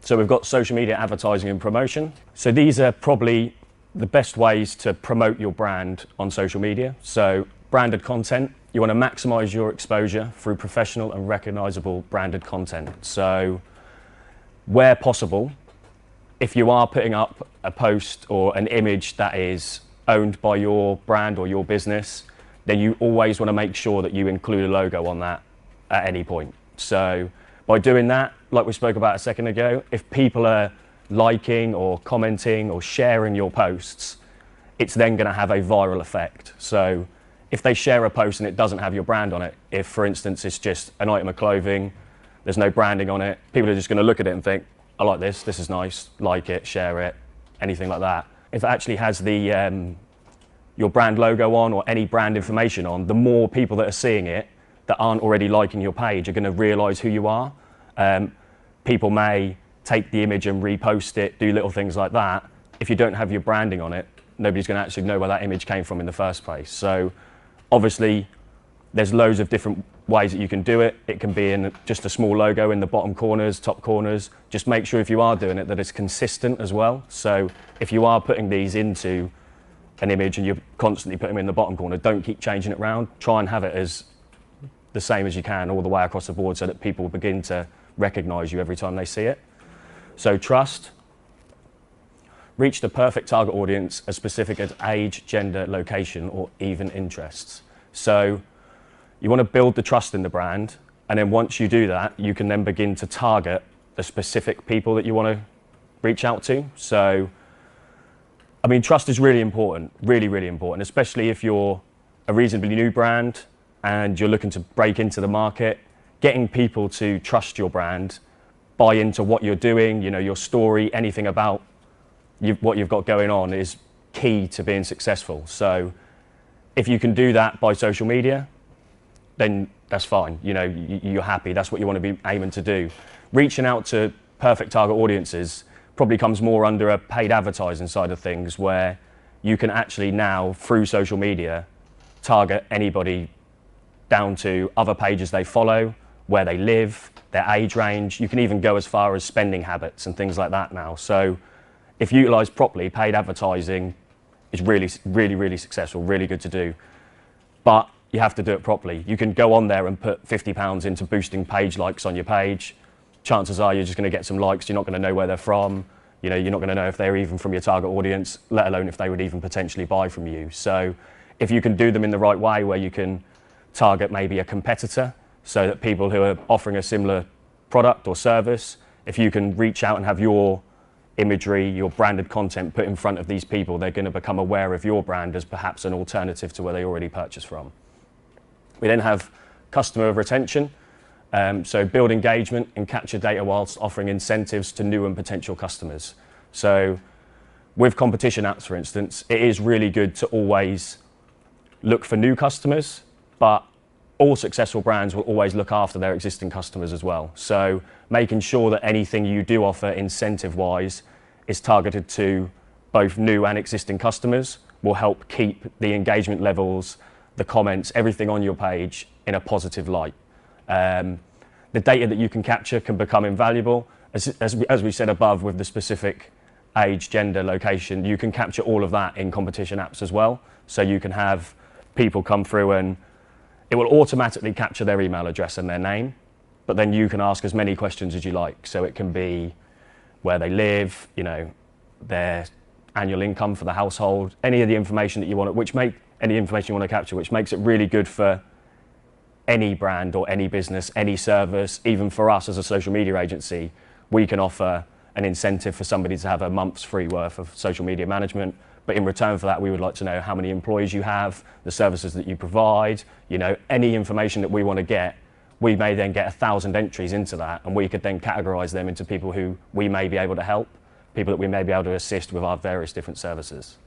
So we've got social media advertising and promotion. So these are probably the best ways to promote your brand on social media. So branded content, you want to maximize your exposure through professional and recognizable branded content. So where possible, if you are putting up a post or an image that is owned by your brand or your business, then you always want to make sure that you include a logo on that at any point. So by doing that, like we spoke about a second ago, if people are liking or commenting or sharing your posts, it's then going to have a viral effect. So if they share a post and it doesn't have your brand on it, if for instance it's just an item of clothing, there's no branding on it, people are just going to look at it and think, I like this is nice, like it, share it, anything like that. If it actually has the your brand logo on or any brand information on, the more people that are seeing it that aren't already liking your page are going to realize who you are. People may take the image and repost it, do little things like that. If you don't have your branding on it, nobody's going to actually know where that image came from in the first place. So obviously there's loads of different ways that you can do it. It can be in just a small logo in the bottom corners, top corners. Just make sure if you are doing it that it's consistent as well. So if you are putting these into an image and you're constantly putting them in the bottom corner, don't keep changing it around. Try and have it as the same as you can all the way across the board so that people begin to recognize you every time they see it. So trust, reach the perfect target audience as specific as age, gender, location, or even interests. So you want to build the trust in the brand, and then once you do that, you can then begin to target the specific people that you want to reach out to. So, I mean, trust is really important, really, really important, especially if you're a reasonably new brand and you're looking to break into the market. Getting people to trust your brand, buy into what you're doing, you know, your story, anything about what you've got going on is key to being successful. So if you can do that by social media, then that's fine. You know, you're happy. That's what you want to be aiming to do. Reaching out to perfect target audiences probably comes more under a paid advertising side of things, where you can actually now, through social media, target anybody down to other pages they follow, where they live, their age range. You can even go as far as spending habits and things like that now. So if utilised properly, paid advertising is really, really, really successful, really good to do. But you have to do it properly. You can go on there and put £50 into boosting page likes on your page. Chances are you're just going to get some likes. You're not going to know where they're from. You know, you're not going to know if they're even from your target audience, let alone if they would even potentially buy from you. So if you can do them in the right way, where you can target maybe a competitor, so that people who are offering a similar product or service, if you can reach out and have your imagery, your branded content put in front of these people, they're going to become aware of your brand as perhaps an alternative to where they already purchased from. We then have customer retention. So build engagement and capture data whilst offering incentives to new and potential customers. So with competition apps, for instance, it is really good to always look for new customers, but all successful brands will always look after their existing customers as well. So making sure that anything you do offer incentive-wise is targeted to both new and existing customers will help keep the engagement levels, the comments, everything on your page in a positive light. The data that you can capture can become invaluable. As we said above, with the specific age, gender, location, you can capture all of that in competition apps as well. So you can have people come through and it will automatically capture their email address and their name, but then you can ask as many questions as you like. So it can be where they live, you know, their annual income for the household, any of the information that you want, any information you want to capture, which makes it really good for any brand or any business, any service. Even for us as a social media agency, we can offer an incentive for somebody to have a month's free worth of social media management. But in return for that, we would like to know how many employees you have, the services that you provide, you know, any information that we want to get. We may then get 1,000 entries into that, and we could then categorize them into people who we may be able to help, people that we may be able to assist with our various different services.